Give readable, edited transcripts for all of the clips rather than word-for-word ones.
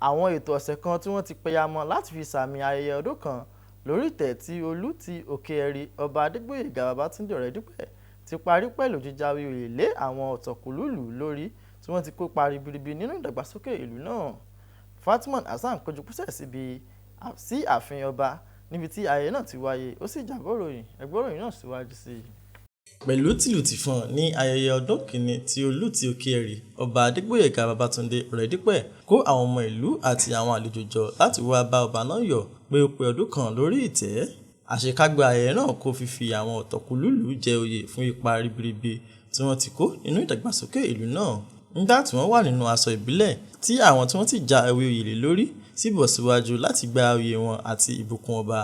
àwọn ètò ọ̀sẹ̀ kan tí wọ́n ti pẹyamọ láti fi sàmì ayẹyẹ ọdún kan lórí ìtẹ́ tí Olú ti Òkè-Ẹ̀rí ọba Adégbóyèga Babátúndé Ọ̀rẹ́dípẹ̀ ti parí pẹ̀lú jíjáwé oyè lé àwọn ọ̀tọ̀kùlúùlú lórí tí wọ́n ti kópa ribiribi nínú ìdàgbàsókè ìlú náà. Fatima Hasan kojú púsẹ̀ sí ààfin ọba níbi tí ayẹyẹ náà ti wáyé, ó sì jábọ̀ ròyìn, ẹgbẹ́ ròyìn náà síwájú sí i. Pẹ̀lú tìlù tìfọn ní ayẹyẹ ọdún kìíní tí Olú ti Òkè-Ẹ̀rí ọba Adégbóyèga Babátúndé Ọ̀rẹ́dípẹ̀ kó àwọn ọmọ ìlú àti àwọn àlejò jọ láti wá bá ọba náà yọ̀ pé ó pé ọdún kan lórí ìtẹ́. Àṣekágbá ayẹyẹ náà kó fífi àwọn ọ̀tọ̀kùlúùlú jẹ oyè fún ipa ribiribi tí wọ́n ti kó nínú ìdàgbàsókè ìlú náà. Nígbà tí wọ́n wà nínú aṣọ ìbílẹ̀ tí àwọn tí wọ́n ti já ewé oyè lé lórí sì bọ̀ síwájú láti gba oyè wọn àti ìbùkún ọba.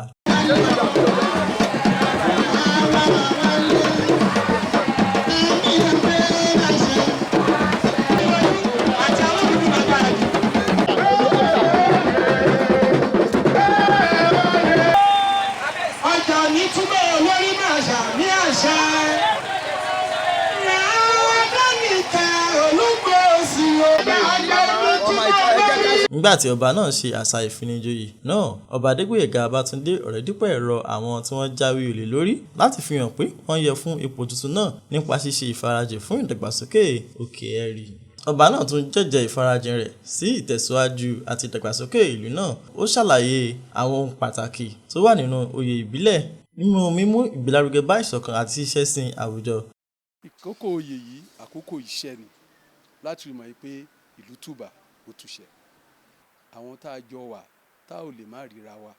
Nígbà tí ọba náà ṣe àṣà ìfinijoyè náà, ọba Adégbóyèga Babátúndé Ọ̀rẹ́dípẹ̀ rọ àwọn tí wọ́n jáwé olè lórí láti fi hàn pé wọ́n yẹ fún ipò tuntun náà nípa ṣíṣe ìfarajìn fún ìdàgbàsókè Òkè-Ẹ̀rí. Ọba náà tún jẹ́jẹ́ ìfarajìn rẹ̀ sí ìtẹ̀síwájú àti ìdàgbàsókè ìlú náà. Ó ṣàlàyé àwọn ohun pàtàkì tó wà nínú oyè ìbílẹ̀ nínú mímú ìgbélárugẹ bá ìṣọ̀kan àti ìṣẹ̀sìn àwùjọ. Ìkókó oyè yìí àkókò iṣẹ́ ni láti mọ̀ pé ìlú tùbà ó túṣẹ́. Àwọn tá a jọ wà tá ò lè má ríra wa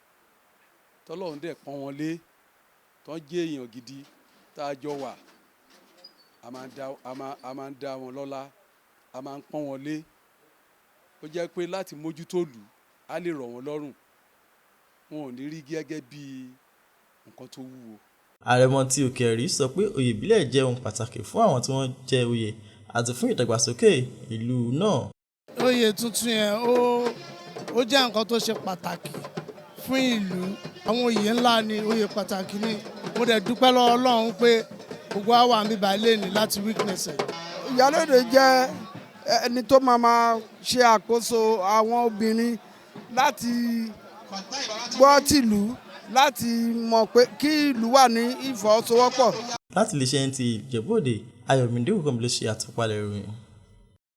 tọ́lọ́run dẹ̀ pọ́n wọn lé tán jẹ́ èèyàn gidi tá a jọ wà a máa ń dá wọn lọ́lá, a máa ń pọ́n wọn lé. Ó jẹ́ pé láti mójútó ìlú á lè rọ̀ wọ́n lọ́rùn, wọn ò ní rí gẹ́gẹ́ bí nǹkan tó wúwo. Àrẹ̀mọ ti Òkè-Ẹ̀rí sọ pé oyè ìbílẹ̀ jẹ́ ohun pàtàkì fún àwọn tí wọ́n jẹ oyè àti fún ìdàgbàsókè ìlú náà. Oyè tuntun yẹn ó jẹ́ nǹkan tó ṣe pàtàkì fún ìlú. Àwọn oyè ńlá ni, oyè pàtàkì ni. Mo dẹ̀ dúpẹ́ lọ́wọ́ Ọlọ́run pé gbogbo wa wà níbà lẹ́ni láti witness ẹ̀. Ìyálóde jẹ́ ẹni tó máa ṣe àkóso àwọn obìnrin láti gbọ́ tìlú, láti mọ̀ pé kí ìlú wà ní ìfọwọ́sowọ́pọ̀. Láti lè ṣe NTA Ìjẹ̀bú Òde, Ayọ̀mídé Ògúnbílé ṣe àtúpalẹ̀ ìròyìn.